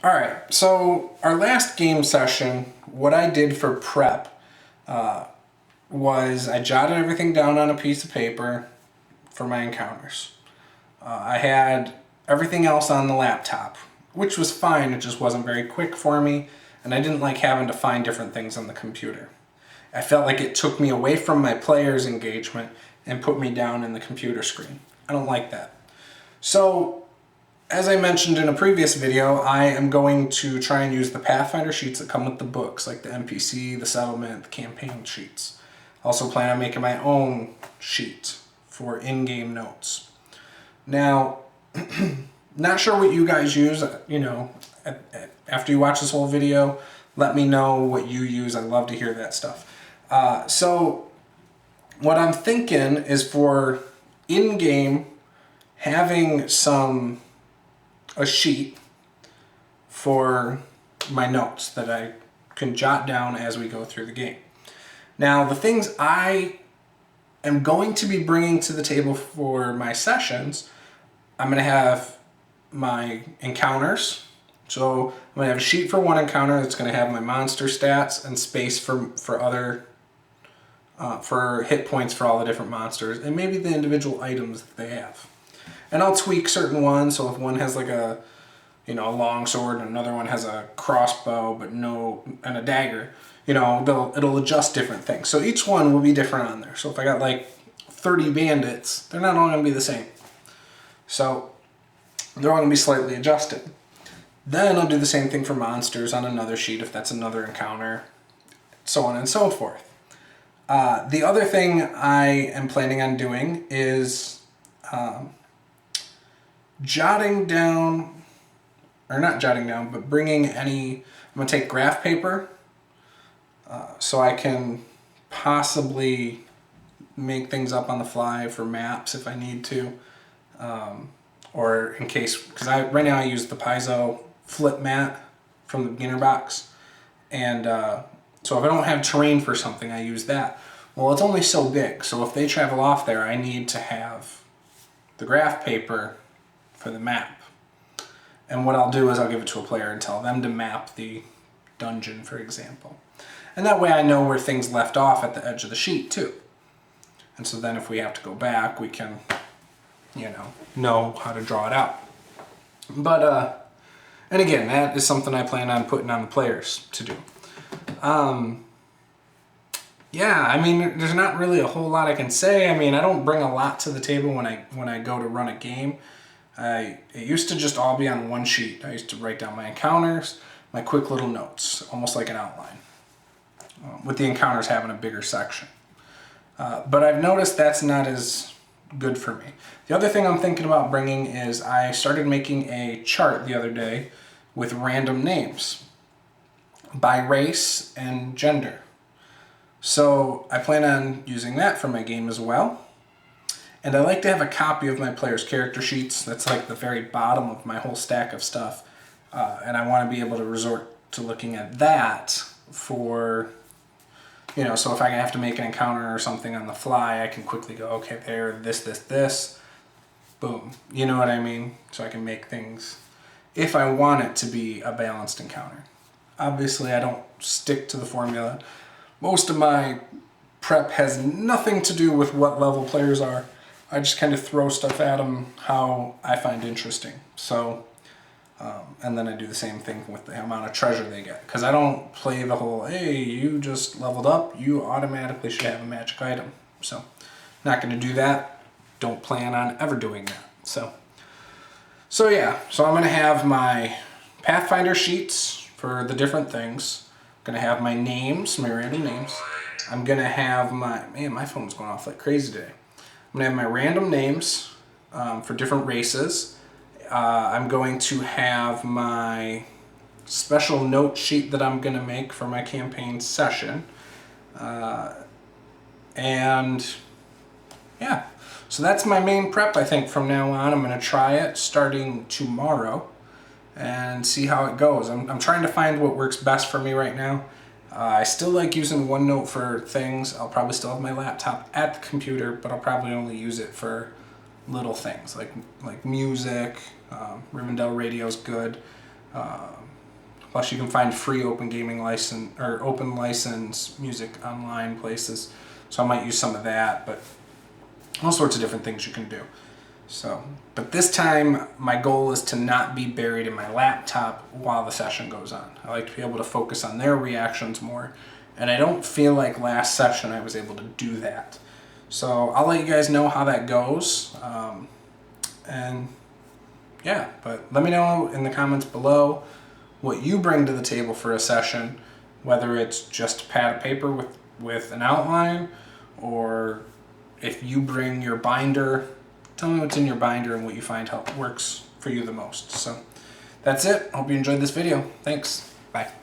All right, so our last game session, what I did for prep was I jotted everything down on a piece of paper for my encounters. I had everything else on the laptop, which was fine, it just wasn't very quick for me, and I didn't like having to find different things on the computer. I felt like it took me away from my player's engagement and put me down in the computer screen. I don't like that. So as I mentioned in a previous video, I am going to try and use the Pathfinder sheets that come with the books, like the NPC, the settlement, the campaign sheets. I also plan on making my own sheet for in-game notes. Now, not sure what you guys use, after you watch this whole video, let me know what you use. I'd love to hear that stuff. So what I'm thinking is for in-game, having a sheet for my notes that I can jot down as we go through the game. Now, the things I am going to be bringing to the table for my sessions, I'm going to have my encounters. So I'm going to have a sheet for one encounter that's going to have my monster stats and space for other for hit points for all the different monsters and maybe the individual items that they have. And I'll tweak certain ones, so if one has like a long sword and another one has a crossbow and a dagger, it'll adjust different things. So each one will be different on there. So if I got like 30 bandits, they're not all going to be the same. So they're all going to be slightly adjusted. Then I'll do the same thing for monsters on another sheet if that's another encounter, so on and so forth. The other thing I am planning on doing is bringing I'm going to take graph paper so I can possibly make things up on the fly for maps if I need to, or in case, because right now I use the Paizo flip mat from the beginner box, and so if I don't have terrain for something, I use that. Well, it's only so big, so if they travel off there, I need to have the graph paper for the map. And what I'll do is I'll give it to a player and tell them to map the dungeon, for example. And that way I know where things left off at the edge of the sheet, too. And so then if we have to go back, we can, know how to draw it out. But, and again, that is something I plan on putting on the players to do. Yeah, I mean, there's not really a whole lot I can say. I mean, I don't bring a lot to the table when I go to run a game. It used to just all be on one sheet. I used to write down my encounters, my quick little notes, almost like an outline, with the encounters having a bigger section. But I've noticed that's not as good for me. The other thing I'm thinking about bringing is I started making a chart the other day with random names by race and gender. So I plan on using that for my game as well. And I like to have a copy of my players' character sheets. That's like the very bottom of my whole stack of stuff. And I want to be able to resort to looking at that for, so if I have to make an encounter or something on the fly, I can quickly go, okay, there, this, boom. You know what I mean? So I can make things, if I want it to be a balanced encounter. Obviously, I don't stick to the formula. Most of my prep has nothing to do with what level players are. I just kind of throw stuff at them how I find interesting. So, and then I do the same thing with the amount of treasure they get. Because I don't play the whole, hey, you just leveled up, you automatically should have a magic item. So, not going to do that. Don't plan on ever doing that. So yeah, so I'm going to have my Pathfinder sheets for the different things. I'm going to have my names, my random names. I'm going to have my phone's going off like crazy today. I'm going to have my random names for different races. I'm going to have my special note sheet that I'm going to make for my campaign session. And yeah, so that's my main prep, I think, from now on. I'm going to try it starting tomorrow and see how it goes. I'm trying to find what works best for me right now. I still like using OneNote for things. I'll probably still have my laptop at the computer, but I'll probably only use it for little things like music. Rivendell Radio's good. Plus, you can find free open gaming license or open license music online places. So I might use some of that, but all sorts of different things you can do. So, but this time my goal is to not be buried in my laptop while the session goes on. I like to be able to focus on their reactions more, and I don't feel like last session I was able to do that. So I'll let you guys know how that goes. And yeah, but let me know in the comments below what you bring to the table for a session, whether it's just a pad of paper with an outline, or if you bring your binder. Tell me what's in your binder and what you find works for you the most. So that's it. Hope you enjoyed this video. Thanks. Bye.